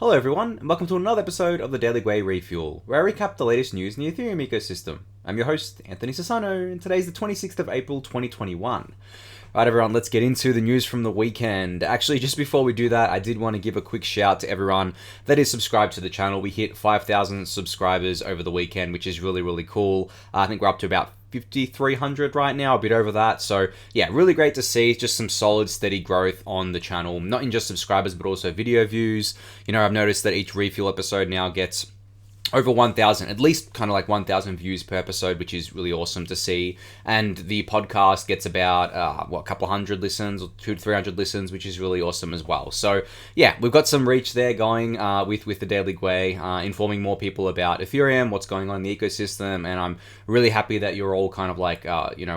Hello everyone, and welcome to another episode of the Daily Gwei Refuel, where I recap the latest news in the Ethereum ecosystem. I'm your host, Anthony Sassano, and today's the 26th of April 2021. Alright everyone, let's get into the news from the weekend. Actually, just before we do that, I did want to give a quick shout to everyone that is subscribed to the channel. We hit 5,000 subscribers over the weekend, which is really cool. I think we're up to about 5,300 right now, a bit over that. So yeah, really great to see just some solid, steady growth on the channel, not in just subscribers, but also video views. You know, I've noticed that each refuel episode now gets over 1,000, at least kind of like 1,000 views per episode, which is really awesome to see. And the podcast gets about, a couple hundred listens, or 200 to 300 listens, which is really awesome as well. So yeah, we've got some reach there going with the Daily Gwei, informing more people about Ethereum, what's going on in the ecosystem, and I'm really happy that you're all kind of like,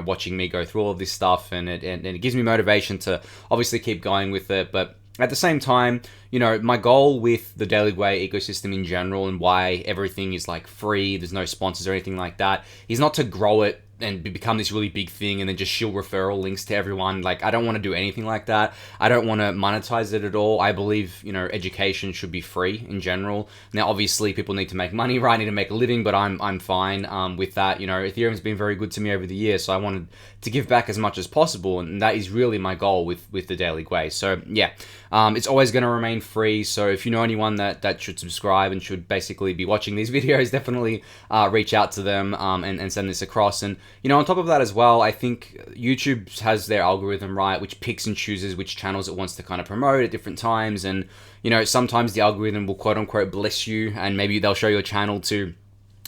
watching me go through all of this stuff, and it gives me motivation to obviously keep going with it. But at the same time, you know, my goal with the Daily Gwei ecosystem in general and why everything is like free, there's no sponsors or anything like that, is not to grow it and become this really big thing and then just shill referral links to everyone. Like, I don't want to do anything like that. I don't want to monetize it at all. I believe, you know, education should be free in general. Now, obviously, people need to make money, right? I need to make a living, but I'm fine with that. You know, Ethereum's been very good to me over the years, so I wanted to give back as much as possible, and that is really my goal with the Daily Gwei. So, yeah, it's always going to remain free, so if you know anyone that should subscribe and should basically be watching these videos, definitely reach out to them and send this across. And you know, on top of that as well, I think YouTube has their algorithm, right, which picks and chooses which channels it wants to kind of promote at different times. And, you know, sometimes the algorithm will quote unquote bless you, and maybe they'll show your channel to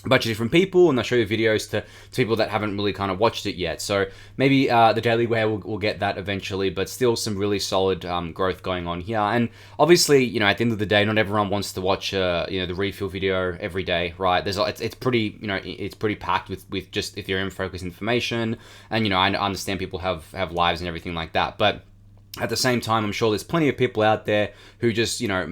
a bunch of different people, and they'll show you videos to people that haven't really kind of watched it yet. So maybe the Daily Gwei will get that eventually, but still some really solid growth going on here. And obviously, you know, at the end of the day, not everyone wants to watch the refuel video every day, right? It's pretty, you know, it's pretty packed with just Ethereum focused information, and you know, I understand people have lives and everything like that, but at the same time, I'm sure there's plenty of people out there who just, you know,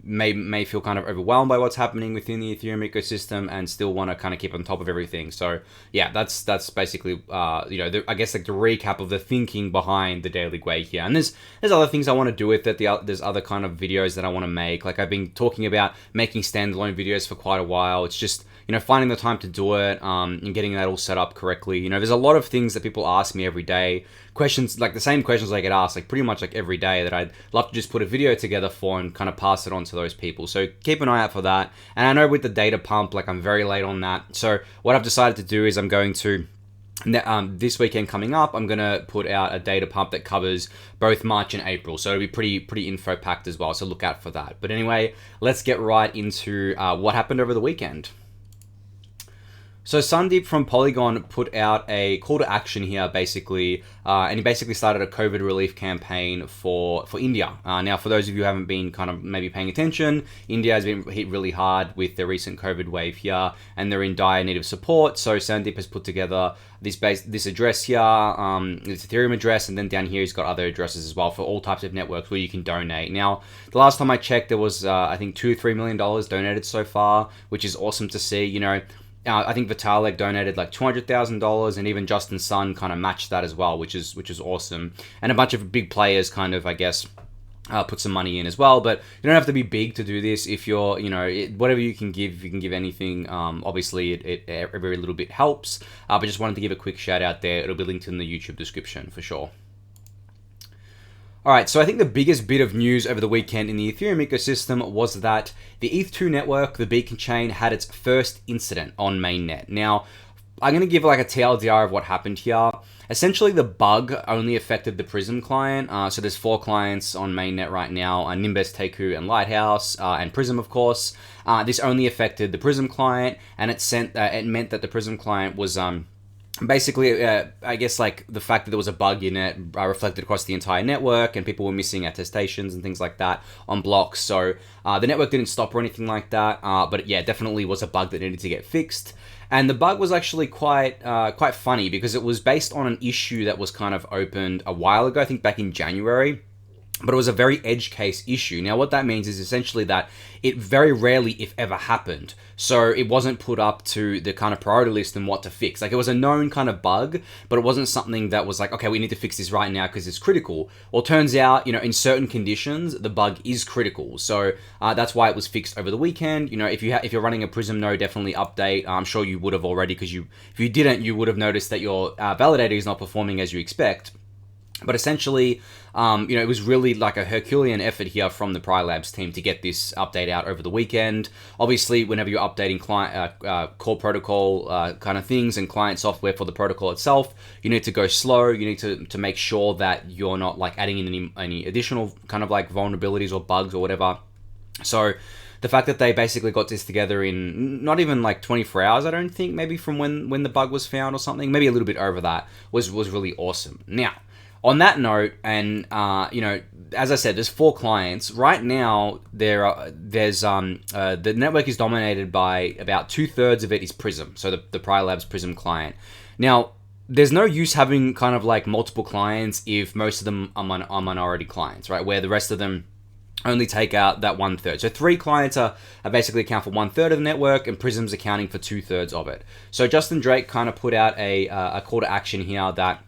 may feel kind of overwhelmed by what's happening within the Ethereum ecosystem and still want to kind of keep on top of everything. So yeah, that's basically, I guess like the recap of the thinking behind the Daily Gwei here. And there's other things I want to do with it. There's other kind of videos that I want to make. Like, I've been talking about making standalone videos for quite a while. It's just, you know, finding the time to do it and getting that all set up correctly. You know, there's a lot of things that people ask me every day. Questions, like the same questions I get asked, like pretty much like every day, that I'd love to just put a video together for and kind of pass it on to those people. So keep an eye out for that. And I know with the data pump, like I'm very late on that. So what I've decided to do is I'm going to, this weekend coming up, I'm going to put out a data pump that covers both March and April. So it'll be pretty info packed as well. So look out for that. But anyway, let's get right into what happened over the weekend. So Sandeep from Polygon put out a call to action here, basically, and he basically started a COVID relief campaign for India. Now, for those of you who haven't been kind of maybe paying attention, India has been hit really hard with the recent COVID wave here, and they're in dire need of support. So Sandeep has put together this address here, this Ethereum address, and then down here he's got other addresses as well for all types of networks where you can donate. Now, the last time I checked, there was I think $2 or $3 million donated so far, which is awesome to see. You know, I think Vitalik donated like $200,000, and even Justin Sun kind of matched that as well, which is awesome. And a bunch of big players kind of, I guess, put some money in as well. But you don't have to be big to do this. If you're, you know, whatever you can give, if you can give anything, obviously every little bit helps. But just wanted to give a quick shout out there. It'll be linked in the YouTube description for sure. Alright, so I think the biggest bit of news over the weekend in the Ethereum ecosystem was that the ETH2 network, the Beacon chain, had its first incident on mainnet. Now, I'm going to give like a TLDR of what happened here. Essentially, the bug only affected the Prysm client. So there's 4 clients on mainnet right now, Nimbus, Teku, and Lighthouse, and Prysm, of course. This only affected the Prysm client, and it meant that the Prysm client was basically, I guess, like the fact that there was a bug in it reflected across the entire network, and people were missing attestations and things like that on blocks. So the network didn't stop or anything like that, but yeah, definitely was a bug that needed to get fixed. And the bug was actually quite funny, because it was based on an issue that was kind of opened a while ago, I think back in January. but it was a very edge case issue. Now, what that means is essentially that it very rarely, if ever, happened. So it wasn't put up to the kind of priority list and what to fix. Like, it was a known kind of bug, but it wasn't something that was like, okay, we need to fix this right now because it's critical. Well, it turns out, in certain conditions, the bug is critical. So that's why it was fixed over the weekend. If you're running a Prysm node, definitely update. I'm sure you would have already, because if you didn't, you would have noticed that your validator is not performing as you expect. But essentially, it was really like a Herculean effort here from the Prylabs team to get this update out over the weekend. Obviously, whenever you're updating client core protocol kind of things and client software for the protocol itself, you need to go slow. You need to make sure that you're not like adding in any additional kind of like vulnerabilities or bugs or whatever. So the fact that they basically got this together in not even like 24 hours, I don't think, maybe from when the bug was found or something, maybe a little bit over that, was really awesome. Now, on that note, and as I said, there's 4 clients right now. There's the network is dominated by about 2/3 of it is Prysm, so the Prylabs Prysm client. Now, there's no use having kind of like multiple clients if most of them are minority clients, right? Where the rest of them only take out that 1/3. So 3 clients are basically account for 1/3 of the network, and Prysm's accounting for 2/3 of it. So Justin Drake kind of put out a call to action here that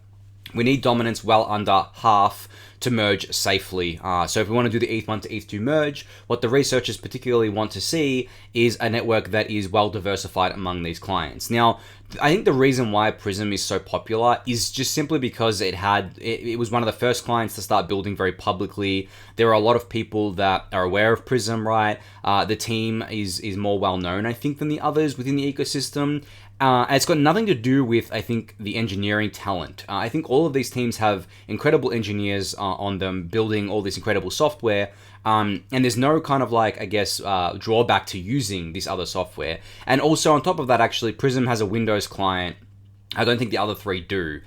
we need dominance well under half to merge safely. So if we want to do the ETH1 to ETH2 merge, what the researchers particularly want to see is a network that is well diversified among these clients. Now, I think the reason why Prysm is so popular is just simply because it was one of the first clients to start building very publicly. There are a lot of people that are aware of Prysm, right? The team is more well known, I think, than the others within the ecosystem. It's got nothing to do with, I think, the engineering talent. I think all of these teams have incredible engineers on them building all this incredible software. And there's no kind of like, I guess, drawback to using this other software. And also on top of that, actually, Prysm has a Windows client. I don't think the other 3 do.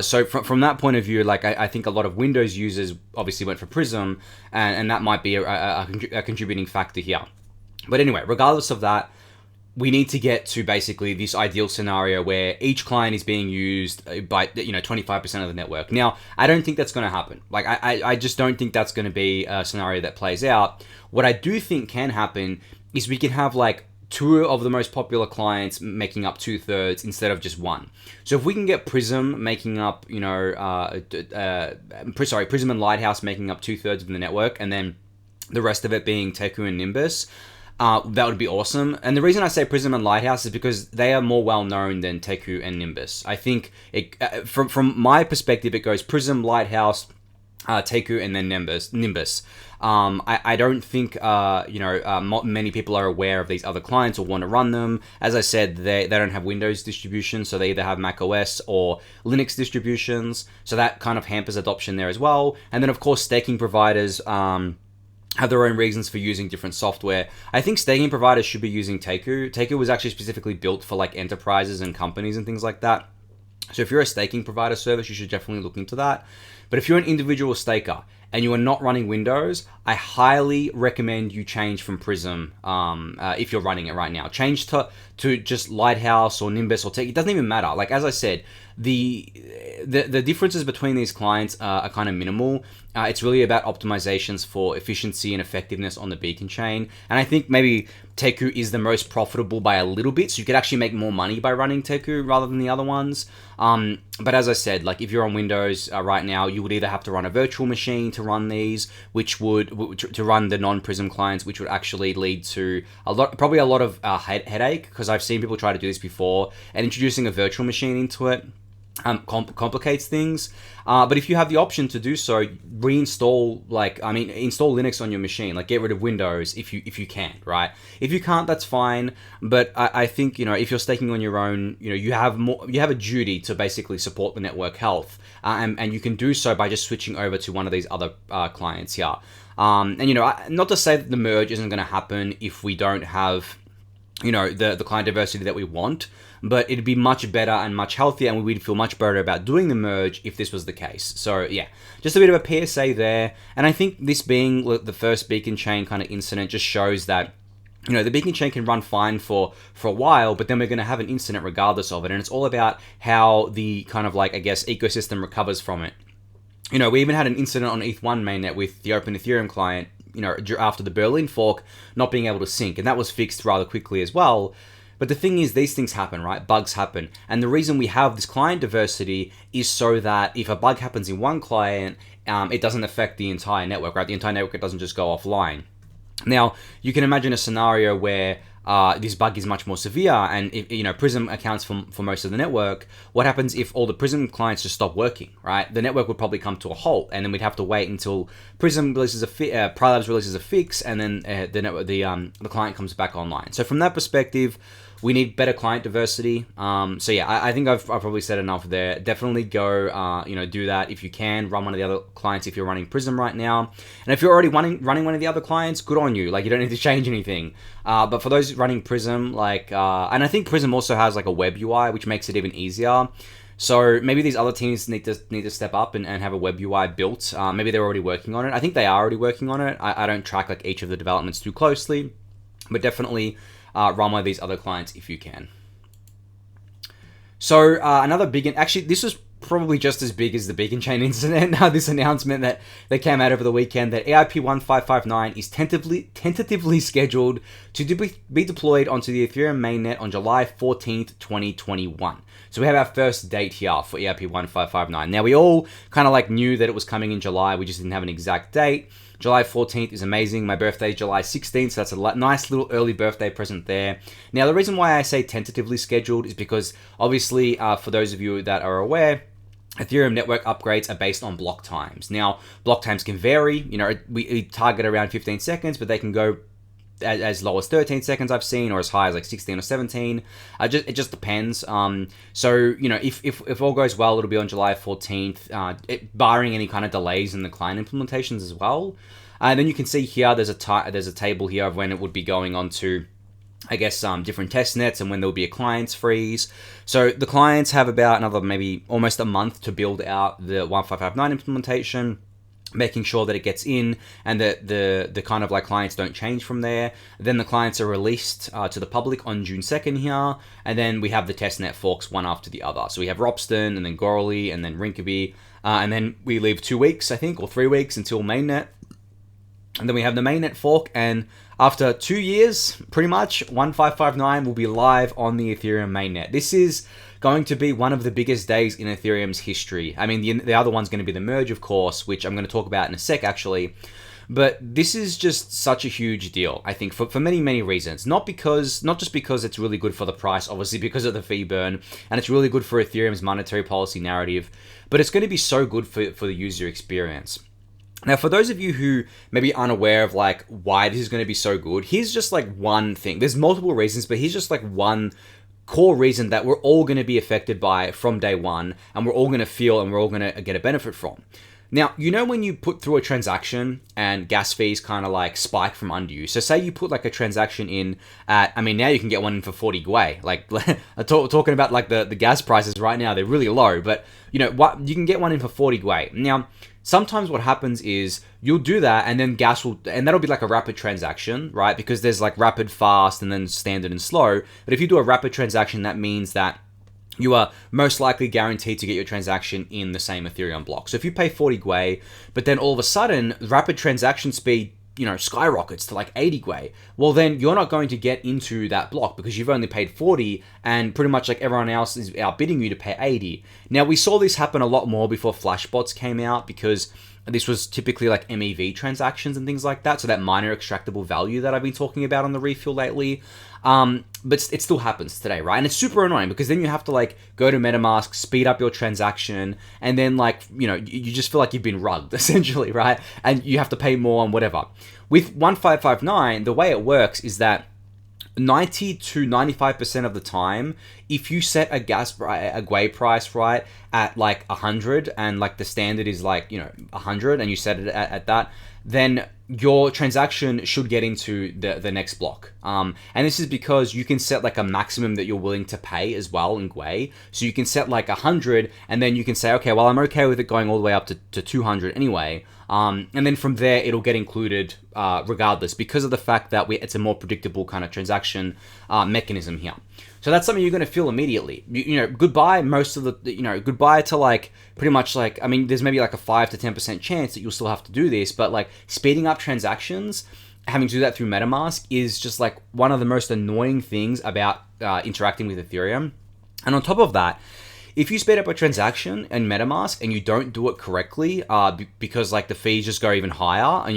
So from that point of view, like I think a lot of Windows users obviously went for Prysm, and that might be a contributing factor here. But anyway, regardless of that, we need to get to basically this ideal scenario where each client is being used by 25% of the network. Now, I don't think that's going to happen. Like I just don't think that's going to be a scenario that plays out. What I do think can happen is we can have like 2 of the most popular clients making up 2/3 instead of just 1. So if we can get Prysm making up, Prysm and Lighthouse making up 2/3 of the network, and then the rest of it being Teku and Nimbus, that would be awesome. And the reason I say Prysm and Lighthouse is because they are more well known than Teku and Nimbus. I think from my perspective, it goes Prysm, Lighthouse, Teku, and then Nimbus. I don't think many people are aware of these other clients or want to run them. As I said, they don't have Windows distribution, so they either have Mac OS or Linux distributions. So that kind of hampers adoption there as well. And then of course staking providers have their own reasons for using different software. I think staking providers should be using Teku. Teku was actually specifically built for like enterprises and companies and things like that. So if you're a staking provider service, you should definitely look into that. But if you're an individual staker and you are not running Windows, I highly recommend you change from Prysm if you're running it right now. Change to just Lighthouse or Nimbus or Teku. It doesn't even matter. Like as I said, the differences between these clients are kind of minimal. It's really about optimizations for efficiency and effectiveness on the beacon chain. And I think maybe Teku is the most profitable by a little bit, so you could actually make more money by running Teku rather than the other ones. But as I said, like if you're on Windows right now, you would either have to run a virtual machine to run these, to run the non-Prysm clients, which would actually lead to probably a lot of headache, because I've seen people try to do this before, and introducing a virtual machine into it complicates things. But if you have the option to do so, install Linux on your machine, like get rid of Windows if you can, right? If you can't, that's fine. But I think, if you're staking on your own, you have a duty to basically support the network health, and you can do so by just switching over to one of these other clients here. And not to say that the merge isn't going to happen if we don't have the client diversity that we want, but it'd be much better and much healthier, and we'd feel much better about doing the merge if this was the case. So yeah, just a bit of a PSA there. And I think this being the first beacon chain kind of incident just shows that the beacon chain can run fine for a while, but then we're going to have an incident regardless of it. And it's all about how the kind of ecosystem recovers from it. We even had an incident on ETH1 mainnet with the Open Ethereum client, after the Berlin fork, not being able to sync, and that was fixed rather quickly as well. But the thing is, these things happen, right? Bugs happen. And the reason we have this client diversity is so that if a bug happens in one client, it doesn't affect the entire network, right? The entire network doesn't just go offline. Now, you can imagine a scenario where this bug is much more severe, and if Prysm accounts for most of the network. What happens if all the Prysm clients just stop working, right? The network would probably come to a halt, and then we'd have to wait until Prysm releases Prylabs releases a fix, and then the client comes back online. So from that perspective, we need better client diversity. So yeah, I think I've probably said enough there. Definitely go, do that if you can. Run one of the other clients if you're running Prysm right now. And if you're already running one of the other clients, good on you. Like, you don't need to change anything. But for those running Prysm, and I think Prysm also has like a web UI, which makes it even easier. So maybe these other teams need to step up and have a web UI built. Maybe they're already working on it. I think they are already working on it. I don't track like each of the developments too closely, but definitely run one of these other clients if you can. So another big, actually this was probably just as big as the Beacon Chain incident. This announcement that came out over the weekend that EIP 1559 is tentatively scheduled to be deployed onto the Ethereum mainnet on July 14th, 2021. So we have our first date here for EIP 1559. Now, we all kind of like knew that it was coming in July. We just didn't have an exact date. July 14th is amazing. My birthday is July 16th, so that's a nice little early birthday present there. Now, the reason why I say tentatively scheduled is because, obviously, for those of you that are aware, Ethereum network upgrades are based on block times. Now, block times can vary. We target around 15 seconds, but they can go as low as 13 seconds I've seen, or as high as like 16 or 17. It just depends. So if all goes well, it'll be on July 14th, barring any kind of delays in the client implementations as well. And then you can see here there's a table here of when it would be going on to, I guess, different test nets, and when there'll be a clients freeze. So the clients have about another maybe almost a month to build out the 1559 implementation, making sure that it gets in and that the kind of like clients don't change from there. Then the clients are released to the public on June 2nd here, and then we have the testnet forks one after the other. So we have Ropsten, and then Gorley, and then Rinkeby, and then we leave 2 weeks, I think, or 3 weeks until mainnet. And then we have the mainnet fork, and after 2 years, pretty much, 1559 will be live on the Ethereum mainnet. This is going to be one of the biggest days in Ethereum's history. I mean, the other one's going to be the merge, of course, which I'm going to talk about in a sec, actually. But this is just such a huge deal, I think, for many, many reasons. Not just because it's really good for the price, obviously because of the fee burn, and it's really good for Ethereum's monetary policy narrative, but it's going to be so good for the user experience. Now, for those of you who may be unaware of like why this is going to be so good, here's just like one thing. There's multiple reasons, but here's just like one core reason that we're all going to be affected by from day one, and we're all going to feel and we're all going to get a benefit from. Now, when you put through a transaction and gas fees kind of like spike from under you. So say you put like a transaction in at, now you can get one in for 40 Gwei. Like talking about like the gas prices right now, they're really low, but you can get one in for 40 Gwei. Now, sometimes what happens is you'll do that, and then and that'll be like a rapid transaction, right? Because there's like rapid, fast, and then standard and slow. But if you do a rapid transaction, that means that you are most likely guaranteed to get your transaction in the same Ethereum block. So if you pay 40 Gwei, but then all of a sudden, rapid transaction speed, skyrockets to like 80 Gwei, well then you're not going to get into that block because you've only paid 40, and pretty much like everyone else is outbidding you to pay 80. Now, we saw this happen a lot more before flashbots came out, because this was typically like MEV transactions and things like that, so that minor extractable value that I've been talking about on the refuel lately. But it still happens today, right? And it's super annoying because then you have to like go to MetaMask, speed up your transaction, and then like, you just feel like you've been rugged essentially, right? And you have to pay more and whatever. With 1559, the way it works is that 90 to 95% of the time, if you set a Gwei price, right, at like 100, and like the standard is like, 100, and you set it at that, then your transaction should get into the next block. And this is because you can set like a maximum that you're willing to pay as well in Gwei. So you can set like 100, and then you can say, okay, well, I'm okay with it going all the way up to 200 anyway. And then from there, it'll get included regardless because of the fact that it's a more predictable kind of transaction mechanism here. So that's something you're going to feel immediately. Goodbye goodbye to like pretty much like, I mean, there's maybe like a 5 to 10% chance that you'll still have to do this, but like speeding up transactions, having to do that through MetaMask is just like one of the most annoying things about interacting with Ethereum. And on top of that, if you speed up a transaction in MetaMask and you don't do it correctly, because like the fees just go even higher and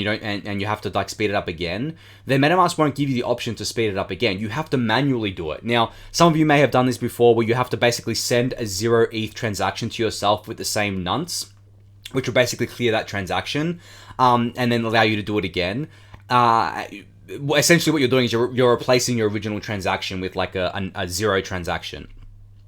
you have to like speed it up again, then MetaMask won't give you the option to speed it up again. You have to manually do it. Now, some of you may have done this before where you have to basically send a 0 ETH transaction to yourself with the same nonce, which will basically clear that transaction, and then allow you to do it again. Essentially what you're doing is you're replacing your original transaction with like a 0 transaction.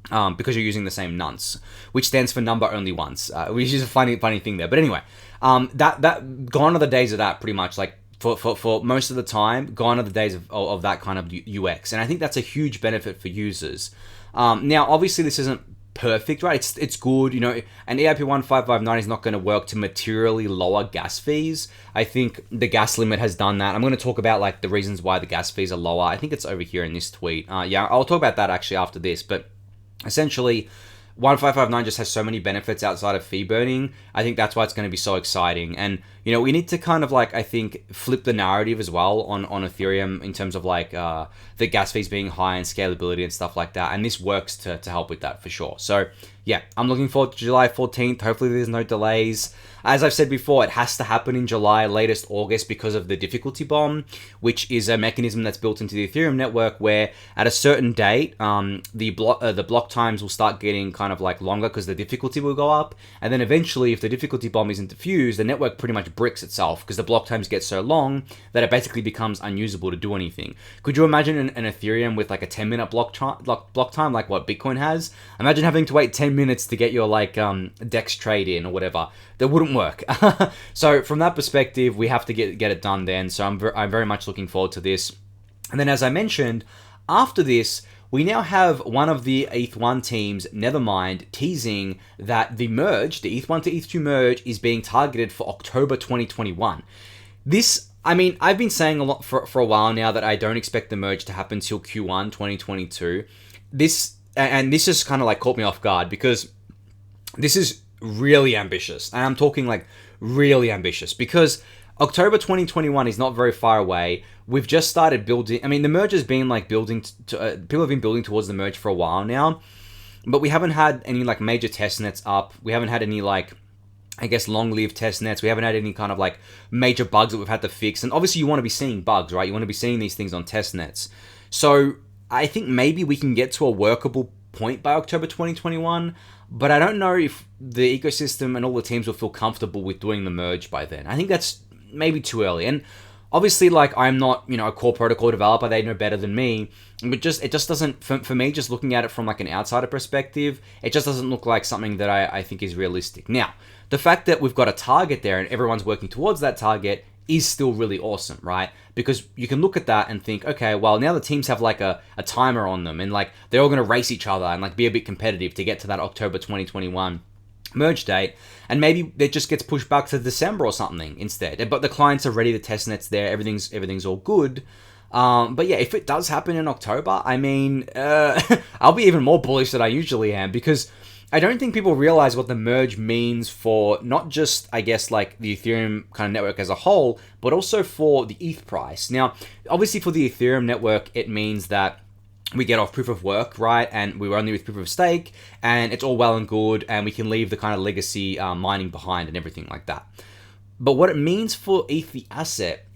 Because you're using the same nonce, which stands for number only once, which is a funny thing there. But anyway, that gone are the days of that pretty much. Like for most of the time, gone are the days of that kind of UX, and I think that's a huge benefit for users. Now, obviously, this isn't perfect, right? It's good, and EIP 1559 is not going to work to materially lower gas fees. I think the gas limit has done that. I'm going to talk about like the reasons why the gas fees are lower. I think it's over here in this tweet. Yeah, I'll talk about that actually after this, but essentially, 1559 just has so many benefits outside of fee burning. I think that's why it's going to be so exciting. And, we need to kind of like, I think, flip the narrative as well on Ethereum in terms of like the gas fees being high and scalability and stuff like that. And this works to help with that for sure. So yeah, I'm looking forward to July 14th. Hopefully there's no delays. As I've said before, it has to happen in July, latest August, because of the difficulty bomb, which is a mechanism that's built into the Ethereum network where at a certain date, the block times will start getting kind of like longer because the difficulty will go up. And then eventually, if the difficulty bomb isn't diffused, the network pretty much bricks itself because the block times get so long that it basically becomes unusable to do anything. Could you imagine an Ethereum with like a 10-minute block time like what Bitcoin has? Imagine having to wait 10 minutes to get your like DEX trade in or whatever. That wouldn't work. So from that perspective, we have to get it done then. So I'm very much looking forward to this. And then as I mentioned, after this, we now have one of the ETH1 teams, Nethermind, teasing that the merge, the ETH1 to ETH2 merge, is being targeted for October 2021. This, I mean, I've been saying a lot for a while now that I don't expect the merge to happen till Q1 2022. This just kind of like caught me off guard because this is really ambitious. And I'm talking like really ambitious because October 2021 is not very far away. We've just started building. I mean, the merge has been like building. People have been building towards the merge for a while now, but we haven't had any like major test nets up. We haven't had any like, I guess, long-lived test nets. We haven't had any kind of like major bugs that we've had to fix. And obviously, you want to be seeing bugs, right? You want to be seeing these things on test nets. So I think maybe we can get to a workable point by October 2021. But I don't know if the ecosystem and all the teams will feel comfortable with doing the merge by then. I think that's maybe too early. And obviously, like, I'm not, a core protocol developer. They know better than me. But it just doesn't, for me, just looking at it from like an outsider perspective, it just doesn't look like something that I think is realistic. Now, the fact that we've got a target there and everyone's working towards that target is still really awesome, right? Because you can look at that and think, okay, well, now the teams have like a timer on them and like they're all going to race each other and like be a bit competitive to get to that October 2021 merge date. And maybe it just gets pushed back to December or something instead. But the clients are ready, the testnet's there, everything's all good. But yeah, if it does happen in October, I mean, I'll be even more bullish than I usually am because I don't think people realize what the merge means for not just, I guess, like the Ethereum kind of network as a whole, but also for the ETH price. Now, obviously for the Ethereum network, it means that we get off proof of work, right? And we were only with proof of stake, and it's all well and good, and we can leave the kind of legacy mining behind and everything like that. But what it means for ETH, the asset,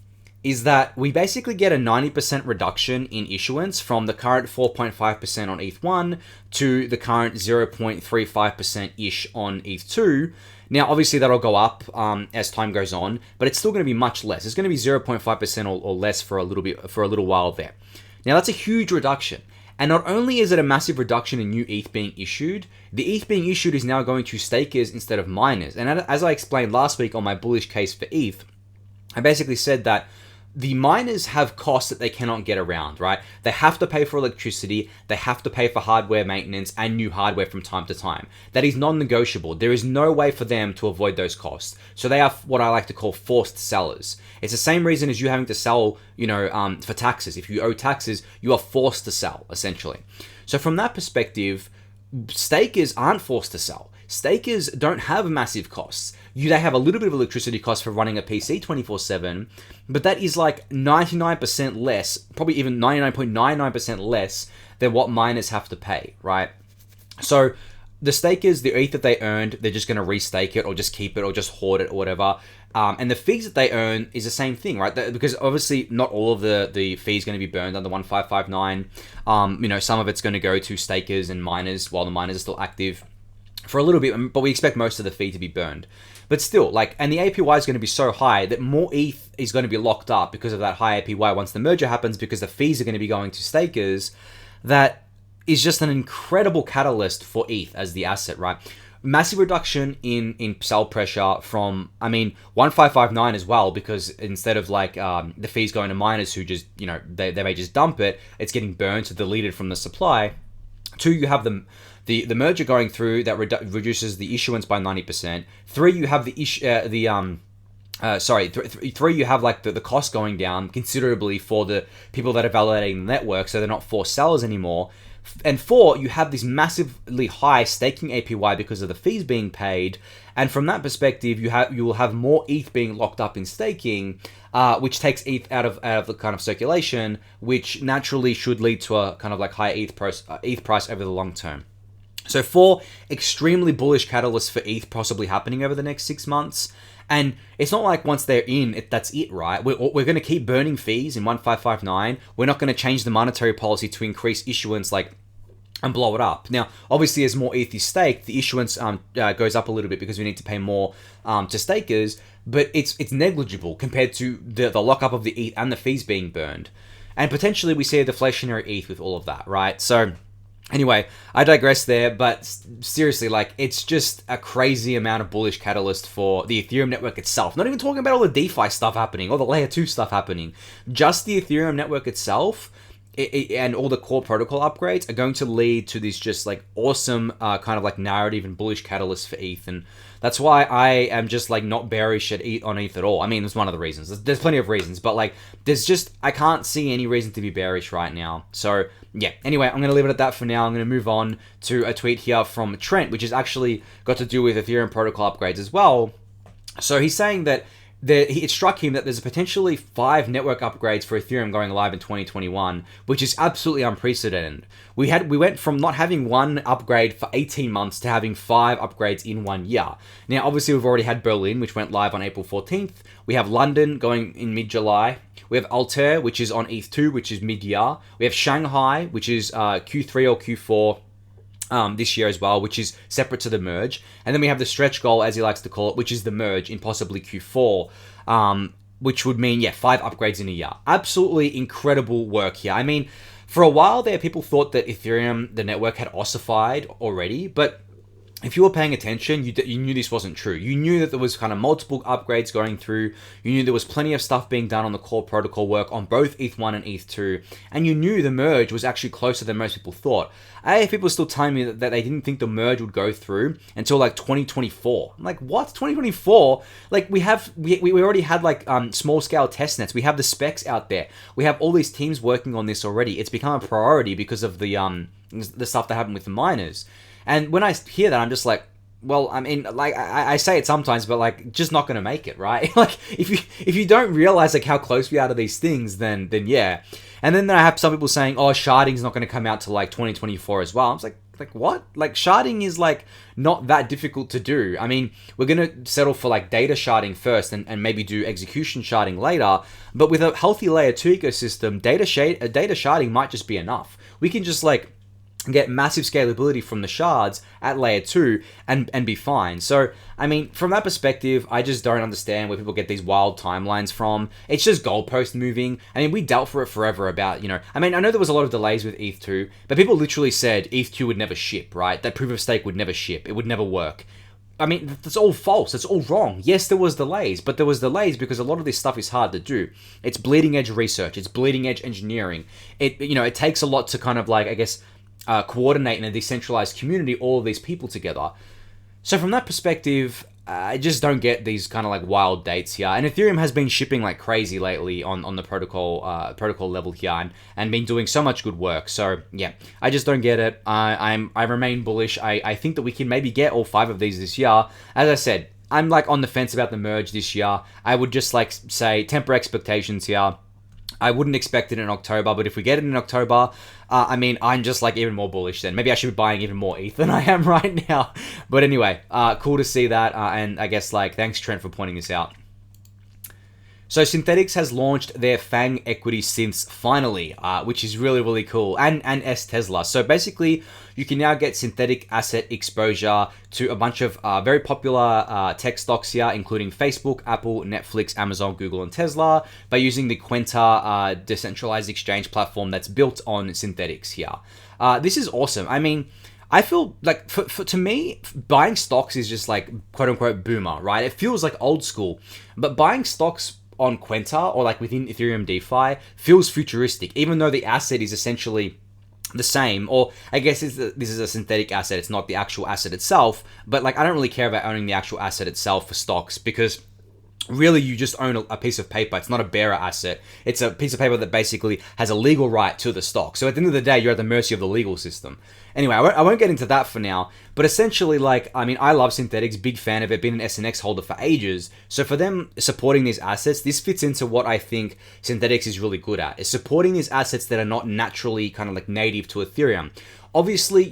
is that we basically get a 90% reduction in issuance from the current 4.5% on ETH1 to the current 0.35%-ish on ETH2. Now, obviously, that'll go up as time goes on, but it's still going to be much less. It's going to be 0.5% or less for a little while there. Now, that's a huge reduction. And not only is it a massive reduction in new ETH being issued, the ETH being issued is now going to stakers instead of miners. And as I explained last week on my bullish case for ETH, I basically said that the miners have costs that they cannot get around, right? They have to pay for electricity, they have to pay for hardware maintenance and new hardware from time to time. That is non-negotiable. There is no way for them to avoid those costs. So they are what I like to call forced sellers. It's the same reason as you having to sell, for taxes. If you owe taxes, you are forced to sell, essentially. So from that perspective, stakers aren't forced to sell. Stakers don't have massive costs. They have a little bit of electricity cost for running a PC 24/7, but that is like 99% less, probably even 99.99% less than what miners have to pay, right? So the stakers, the ETH that they earned, they're just going to restake it or just keep it or just hoard it or whatever. And the fees that they earn is the same thing, right? Because obviously not all of the fees going to be burned under 1559. Some of it's going to go to stakers and miners while the miners are still active for a little bit, but we expect most of the fee to be burned. But still, and the APY is going to be so high that more ETH is going to be locked up because of that high APY once the merger happens, because the fees are going to be going to stakers. That is just an incredible catalyst for ETH as the asset, right? Massive reduction in sell pressure from, 1559 as well, because instead of the fees going to miners who just, they may just dump it, it's getting burned, so deleted from the supply. 2, you have the merger going through that reduces the issuance by 90%. 3, you have three, you have the cost going down considerably for the people that are validating the network, so they're not forced sellers anymore. And 4, you have this massively high staking APY because of the fees being paid, and from that perspective, you will have more ETH being locked up in staking, which takes ETH out of the kind of circulation, which naturally should lead to a kind of higher ETH price over the long term. So 4 extremely bullish catalysts for ETH possibly happening over the next 6 months. And it's not like once they're in, that's it, right? We're going to keep burning fees in 1559. We're not going to change the monetary policy to increase issuance and blow it up. Now, obviously, as more ETH is staked, the issuance goes up a little bit because we need to pay more to stakers, but it's negligible compared to the lockup of the ETH and the fees being burned. And potentially we see a deflationary ETH with all of that, right? So anyway, I digress there, but seriously, it's just a crazy amount of bullish catalyst for the Ethereum network itself. Not even talking about all the DeFi stuff happening, all the layer 2 stuff happening. Just the Ethereum network itself and all the core protocol upgrades are going to lead to this just awesome kind of narrative and bullish catalyst for ETH. And that's why I am just not bearish on ETH at all. There's one of the reasons. There's plenty of reasons, but I can't see any reason to be bearish right now. So yeah, anyway, I'm going to leave it at that for now. I'm going to move on to a tweet here from Trent, which has actually got to do with Ethereum protocol upgrades as well. So he's saying that it struck him that there's potentially 5 network upgrades for Ethereum going live in 2021, which is absolutely unprecedented. We went from not having one upgrade for 18 months to having 5 upgrades in 1 year. Now, obviously, we've already had Berlin, which went live on April 14th. We have London going in mid-July. We have Altair, which is on ETH2, which is mid-year. We have Shanghai, which is Q3 or Q4 this year as well, which is separate to the merge. And then we have the stretch goal, as he likes to call it, which is the merge in possibly Q4, which would mean, 5 upgrades in a year. Absolutely incredible work here. For a while there, people thought that Ethereum, the network, had ossified already, but if you were paying attention, you knew this wasn't true. You knew that there was kind of multiple upgrades going through. You knew there was plenty of stuff being done on the core protocol work on both ETH1 and ETH2. And you knew the merge was actually closer than most people thought. I have people still telling me that they didn't think the merge would go through until 2024. I'm like, what? 2024? We already had small scale testnets. We have the specs out there. We have all these teams working on this already. It's become a priority because of the stuff that happened with the miners. And when I hear that, I'm just like, well, I say it sometimes, but just not going to make it, right? If you don't realize how close we are to these things, then yeah. And then I have some people saying, oh, sharding's not going to come out till 2024 as well. I'm just like what? Sharding is not that difficult to do. We're going to settle for data sharding first and maybe do execution sharding later. But with a healthy layer 2 ecosystem, data sharding might just be enough. We can just get massive scalability from the shards at layer 2 and be fine. So, from that perspective, I just don't understand where people get these wild timelines from. It's just goalpost moving. We dealt for it forever about, I know there was a lot of delays with ETH2, but people literally said ETH2 would never ship, right? That proof of stake would never ship. It would never work. I mean, that's all false. It's all wrong. Yes, there was delays, but there was delays because a lot of this stuff is hard to do. It's bleeding edge research. It's bleeding edge engineering. It takes a lot to kind of like, I guess, coordinate in a decentralized community all of these people together. So from that perspective, I just don't get these kind of like wild dates here. And Ethereum has been shipping like crazy lately on the protocol level here and been doing so much good work. So yeah, I just don't get it. I remain bullish. I think that we can maybe get all 5 of these this year. As I said, I'm like on the fence about the merge this year. I would just like say temper expectations here. I wouldn't expect it in October, but if we get it in October, I'm just like even more bullish then. Maybe I should be buying even more ETH than I am right now. But anyway, cool to see that. And I guess like thanks Trent for pointing this out. So Synthetix has launched their FAANG equity synths finally, which is really, really cool, and sTSLA. So basically, you can now get synthetic asset exposure to a bunch of very popular tech stocks here, including Facebook, Apple, Netflix, Amazon, Google, and Tesla, by using the Quenta decentralized exchange platform that's built on Synthetix here. This is awesome. I mean, I feel like, to me, buying stocks is just like, quote-unquote, boomer, right? It feels like old school, but buying stocks on Quenta or like within Ethereum DeFi feels futuristic, even though the asset is essentially the same. Or I guess this is a synthetic asset. It's not the actual asset itself, but like I don't really care about owning the actual asset itself for stocks, because really you just own a piece of paper. It's not a bearer asset. It's a piece of paper that basically has a legal right to the stock. So at the end of the day, you're at the mercy of the legal system. Anyway, I won't get into that for now, but essentially, like, I mean, I love Synthetix, big fan of it, been an SNX holder for ages. So for them supporting these assets, this fits into what I think Synthetix is really good at, is supporting these assets that are not naturally kind of like native to Ethereum. Obviously,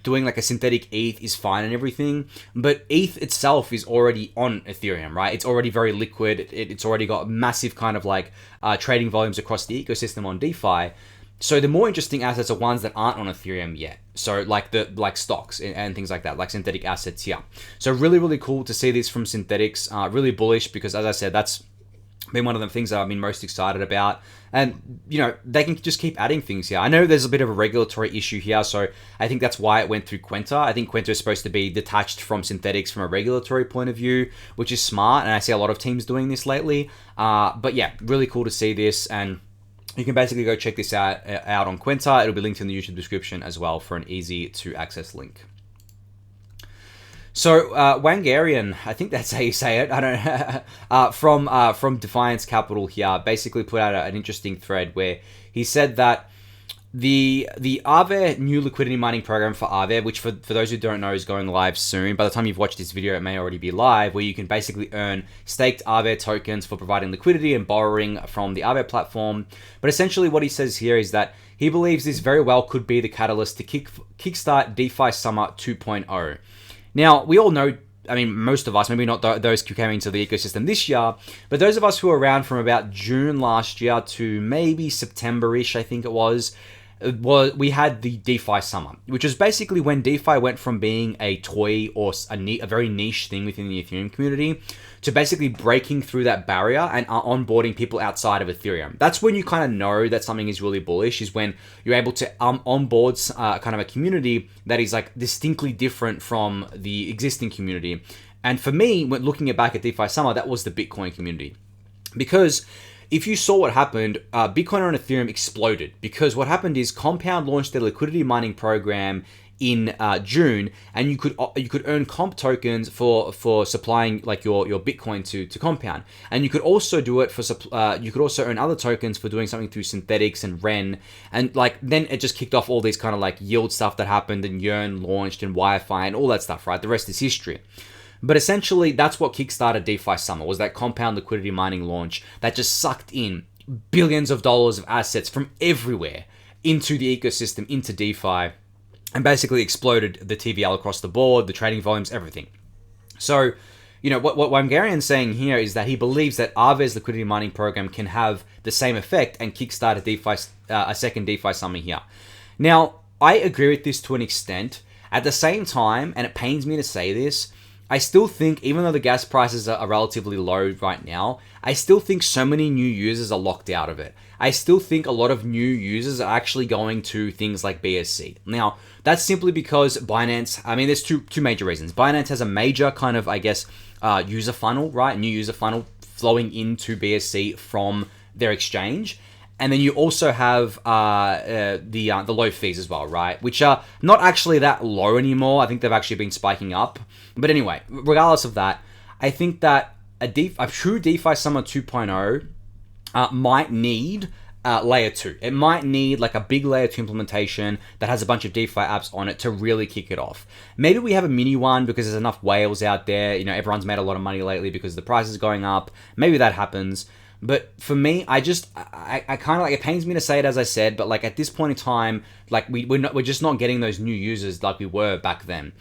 doing like a synthetic ETH is fine and everything, but ETH itself is already on Ethereum, right? It's already very liquid. It's already got massive kind of like trading volumes across the ecosystem on DeFi. So the more interesting assets are ones that aren't on Ethereum yet. So like stocks and things like that, like synthetic assets here. So really, really cool to see this from Synthetix. Really bullish because, as I said, that's been one of the things that I've been most excited about. And, they can just keep adding things here. I know there's a bit of a regulatory issue here, so I think that's why it went through Quenta. I think Quenta is supposed to be detached from Synthetix from a regulatory point of view, which is smart, and I see a lot of teams doing this lately. But yeah, really cool to see this, and you can basically go check this out on Quenta. It'll be linked in the YouTube description as well for an easy to access link. So Wangerian, I think that's how you say it. I don't from Defiance Capital here, basically put out an interesting thread where he said that the Aave new liquidity mining program for Aave, which for those who don't know is going live soon. By the time you've watched this video, it may already be live, where you can basically earn staked Aave tokens for providing liquidity and borrowing from the Aave platform. But essentially what he says here is that he believes this very well could be the catalyst to kickstart DeFi Summer 2.0. Now, we all know, I mean, most of us, maybe not those who came into the ecosystem this year, but those of us who were around from about June last year to maybe September-ish, I think it was, we had the DeFi Summer, which is basically when DeFi went from being a toy or a very niche thing within the Ethereum community to basically breaking through that barrier and onboarding people outside of Ethereum. That's when you kind of know that something is really bullish, is when you're able to onboard kind of a community that is like distinctly different from the existing community. And for me, when looking back at DeFi Summer, that was the Bitcoin community. Because if you saw what happened, Bitcoin and Ethereum exploded, because what happened is Compound launched their liquidity mining program in June, and you could earn comp tokens for supplying like your Bitcoin to Compound, and you could also do it for you could also earn other tokens for doing something through Synthetix and Ren, and like then it just kicked off all these kind of like yield stuff that happened, and Yearn launched and Wi-Fi and all that stuff, right? The rest is history. But essentially, that's what kickstarted DeFi Summer, was that Compound liquidity mining launch that just sucked in billions of dollars of assets from everywhere into the ecosystem, into DeFi, and basically exploded the TVL across the board, the trading volumes, everything. So, what Wangerian's saying here is that he believes that Aave's liquidity mining program can have the same effect and kickstart a second DeFi Summer here. Now, I agree with this to an extent. At the same time, and it pains me to say this, I still think, even though the gas prices are relatively low right now, I still think so many new users are locked out of it. I still think a lot of new users are actually going to things like BSC. Now, that's simply because Binance, I mean, there's two major reasons. Binance has a major kind of, I guess, user funnel, right? New user funnel flowing into BSC from their exchange. And then you also have the low fees as well, right? Which are not actually that low anymore. I think they've actually been spiking up. But anyway, regardless of that, I think that a true DeFi Summer 2.0 might need layer 2. It might need like a big layer 2 implementation that has a bunch of DeFi apps on it to really kick it off. Maybe we have a mini one because there's enough whales out there. You know, everyone's made a lot of money lately because the price is going up. Maybe that happens. But for me, I kind of like, it pains me to say it as I said, but like at this point in time, like we're just not getting those new users like we were back then,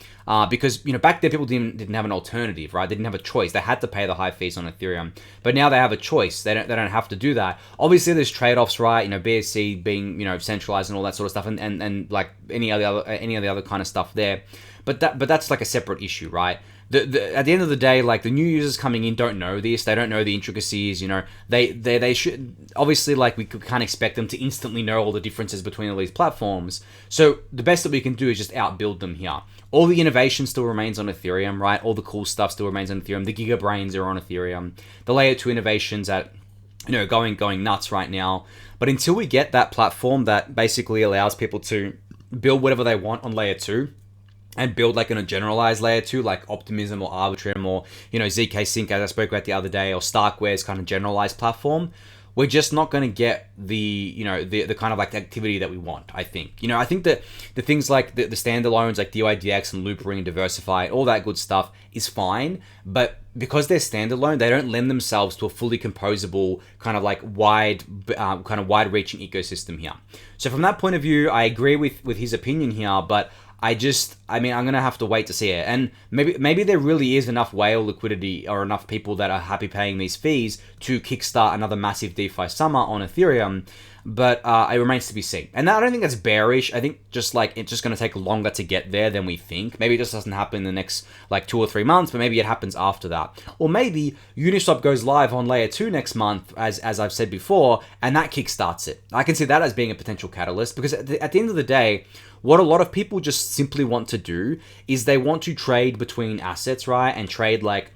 because you know back then people didn't have an alternative, right? They didn't have a choice. They had to pay the high fees on Ethereum, but now they have a choice. They don't have to do that. Obviously, there's trade-offs, right? You know, BSC being centralized and all that sort of stuff, and like any of the other kind of stuff there. But that's like a separate issue, right? At the end of the day, like the new users coming in don't know this. They don't know the intricacies. You know, they should obviously, like, we can't expect them to instantly know all the differences between all these platforms. So the best that we can do is just outbuild them here. All the innovation still remains on Ethereum, right? All the cool stuff still remains on Ethereum. The Gigabrains are on Ethereum. The layer 2 innovations at going nuts right now. But until we get that platform that basically allows people to build whatever they want on layer 2. And build like in a generalized layer 2, like Optimism or Arbitrum or, ZK Sync, as I spoke about the other day, or Starkware's kind of generalized platform, we're just not going to get the kind of like activity that we want, I think. I think that the things like the standalones like DYDX and Loopring and Diversify, all that good stuff is fine, but because they're standalone, they don't lend themselves to a fully composable kind of like wide-reaching ecosystem here. So from that point of view, I agree with his opinion here, but I'm going to have to wait to see it. And maybe there really is enough whale liquidity or enough people that are happy paying these fees to kickstart another massive DeFi summer on Ethereum. But it remains to be seen. And I don't think that's bearish. I think just like it's just going to take longer to get there than we think. Maybe it just doesn't happen in the next like 2 or 3 months, but maybe it happens after that. Or maybe Uniswap goes live on layer 2 next month, as I've said before, and that kickstarts it. I can see that as being a potential catalyst, because at the end of the day, what a lot of people just simply want to do is they want to trade between assets, right? And trade like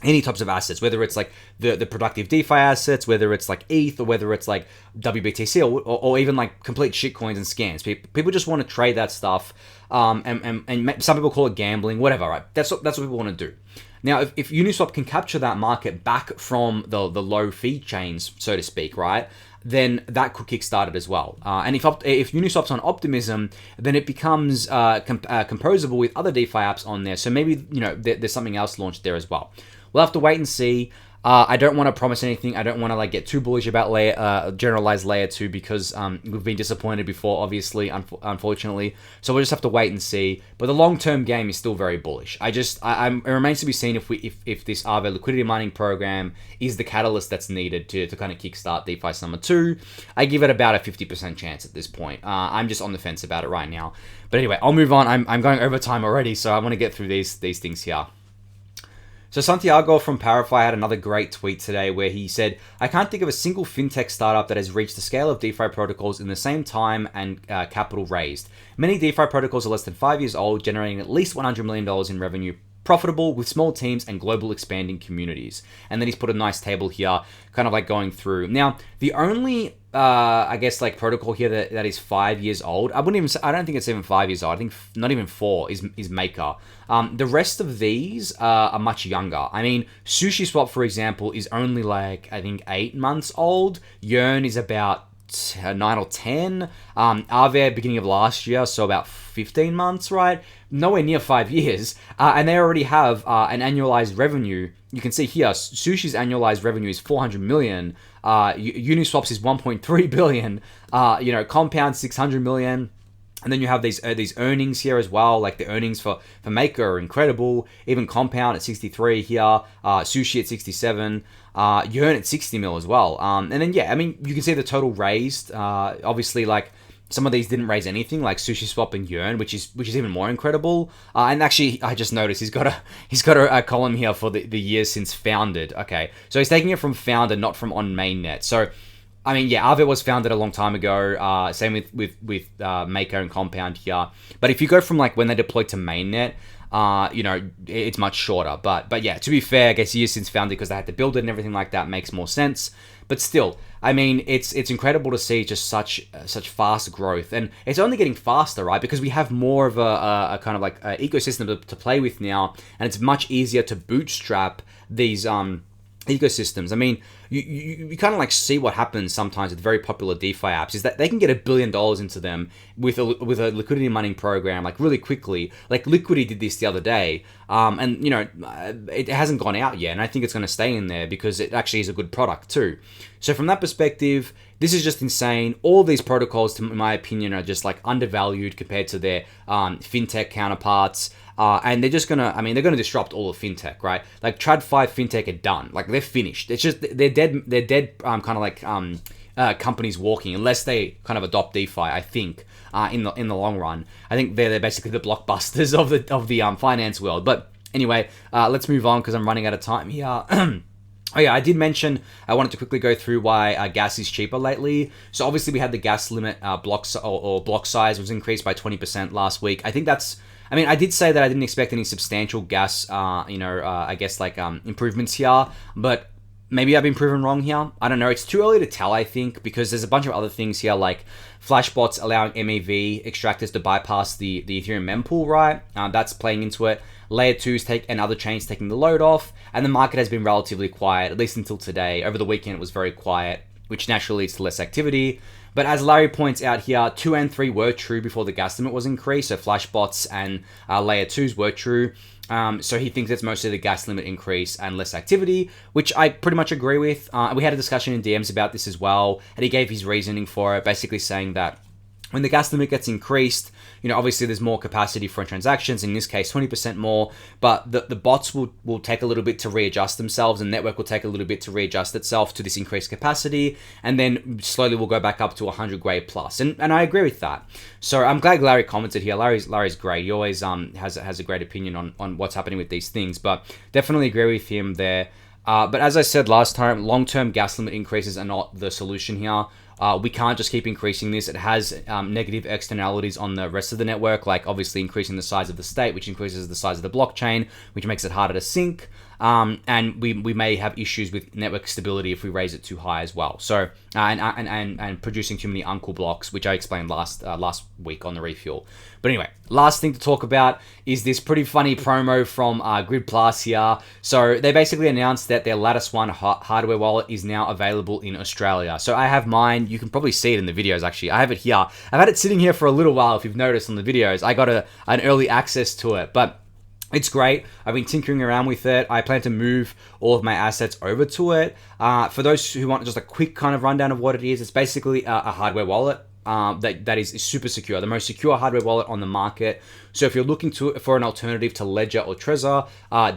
any types of assets, whether it's like the productive DeFi assets, whether it's like ETH, or whether it's like WBTC, or even like complete shitcoins and scams. People just want to trade that stuff, and some people call it gambling, whatever, right? That's what people want to do. Now, if Uniswap can capture that market back from the low fee chains, so to speak, right, then that could kickstart it as well. And if Uniswap's on Optimism, then it becomes composable with other DeFi apps on there. So maybe there's something else launched there as well. We'll have to wait and see. I don't want to promise anything. I don't want to like get too bullish about generalized layer 2 because we've been disappointed before, obviously, unfortunately. So we'll just have to wait and see. But the long-term game is still very bullish. It remains to be seen if this Aave liquidity mining program is the catalyst that's needed to kind of kickstart DeFi Summer 2. I give it about a 50% chance at this point. I'm just on the fence about it right now. But anyway, I'll move on. I'm going over time already, so I want to get through these things here. So Santiago from ParaFi had another great tweet today where he said, "I can't think of a single fintech startup that has reached the scale of DeFi protocols in the same time and capital raised. Many DeFi protocols are less than 5 years old, generating at least $100 million in revenue, profitable with small teams and global expanding communities." And then he's put a nice table here, kind of like going through. Now, the only I guess like protocol here that is 5 years old, I don't think it's even 5 years old. I think not even 4 is Maker. The rest of these are much younger. I mean, SushiSwap, for example, is only like, I think 8 months old. Yearn is about 9 or 10. Aave, beginning of last year, so about 15 months, right? Nowhere near 5 years. And they already have an annualized revenue. You can see here, Sushi's annualized revenue is 400 million. Uniswap's is 1.3 billion. Compound 600 million. And then you have these earnings here as well, like the earnings for Maker are incredible. Even Compound at 63 here, Sushi at 67, Yearn at 60 mil as well. And then you can see the total raised. Obviously, like some of these didn't raise anything, like SushiSwap and Yearn, which is even more incredible. And actually, I just noticed he's got a column here for the years since founded. Okay, so he's taking it from founded, not from on mainnet. So I mean, yeah, Aave was founded a long time ago. Same with Maker and Compound here. But if you go from like when they deployed to mainnet, it's much shorter. But yeah, to be fair, I guess years since founded because they had to build it and everything like that makes more sense. But still, I mean, it's incredible to see just such fast growth, and it's only getting faster, right? Because we have more of a kind of like ecosystem to play with now, and it's much easier to bootstrap these ecosystems. I mean, you kind of like see what happens sometimes with very popular DeFi apps is that they can get $1 billion into them with a liquidity mining program like really quickly. Like Liquidity did this the other day, and it hasn't gone out yet, and I think it's going to stay in there because it actually is a good product too. So from that perspective, this is just insane. All these protocols, in my opinion, are just like undervalued compared to their fintech counterparts. And they're just gonna, I mean, they're gonna disrupt all of fintech, right? Like TradFi fintech are done, like they're finished. It's just they're dead, kind of like companies walking, unless they kind of adopt DeFi. I think in the long run, I think they're basically the blockbusters of the finance world. But anyway, let's move on because I'm running out of time here. Oh yeah, I did mention I wanted to quickly go through why gas is cheaper lately. So obviously we had the gas limit block size was increased by 20% last week. I think that's. I mean, I did say that I didn't expect any substantial gas, I guess like improvements here, but maybe I've been proven wrong here. I don't know. It's too early to tell, I think, because there's a bunch of other things here like flashbots allowing MEV extractors to bypass the Ethereum mempool, right? That's playing into it. Layer 2s and other chains taking the load off, and the market has been relatively quiet, at least until today. Over the weekend, it was very quiet, which naturally leads to less activity. But as Larry points out here, 2 and 3 were true before the gas limit was increased, so flashbots and layer 2s were true. So he thinks it's mostly the gas limit increase and less activity, which I pretty much agree with. We had a discussion in DMs about this as well, and he gave his reasoning for it, basically saying that when the gas limit gets increased, obviously there's more capacity for transactions, in this case 20% more, but the bots will take a little bit to readjust themselves, and network will take a little bit to readjust itself to this increased capacity, and then slowly we'll go back up to 100 Gwei plus. And I agree with that. So I'm glad Larry commented here. Larry's great. He always has a great opinion on what's happening with these things, but definitely agree with him there. But as I said last time, long-term gas limit increases are not the solution here. We can't just keep increasing this. It has negative externalities on the rest of the network, like obviously increasing the size of the state, which increases the size of the blockchain, which makes it harder to sync. And we may have issues with network stability if we raise it too high as well. So and producing too many uncle blocks, which I explained last week on the refuel. But anyway, last thing to talk about is this pretty funny promo from Grid Plus here. So they basically announced that their Latice 1 hardware wallet is now available in Australia. So I have mine. You can probably see it in the videos, actually. I have it here. I've had it sitting here for a little while, if you've noticed on the videos. I got an early access to it, but it's great. I've been tinkering around with it. I plan to move all of my assets over to it. For those who want just a quick kind of rundown of what it is, it's basically a hardware wallet that is super secure, the most secure hardware wallet on the market. So if you're looking for an alternative to Ledger or Trezor,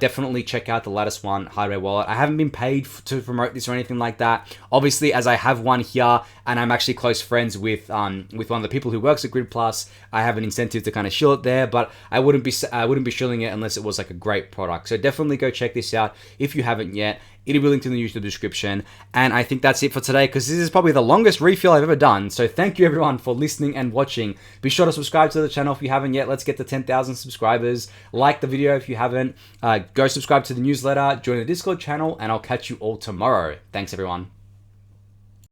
definitely check out the Latice 1 hardware wallet. I haven't been paid to promote this or anything like that. Obviously, as I have one here, and I'm actually close friends with one of the people who works at Grid Plus, I have an incentive to kind of shill it there. But I wouldn't be shilling it unless it was like a great product. So definitely go check this out if you haven't yet. It'll be linked in the YouTube description. And I think that's it for today, because this is probably the longest refuel I've ever done. So thank you everyone for listening and watching. Be sure to subscribe to the channel if you haven't yet. Let's get to 10,000 subscribers. Like the video if you haven't. Go subscribe to the newsletter, join the Discord channel, and I'll catch you all tomorrow. Thanks everyone.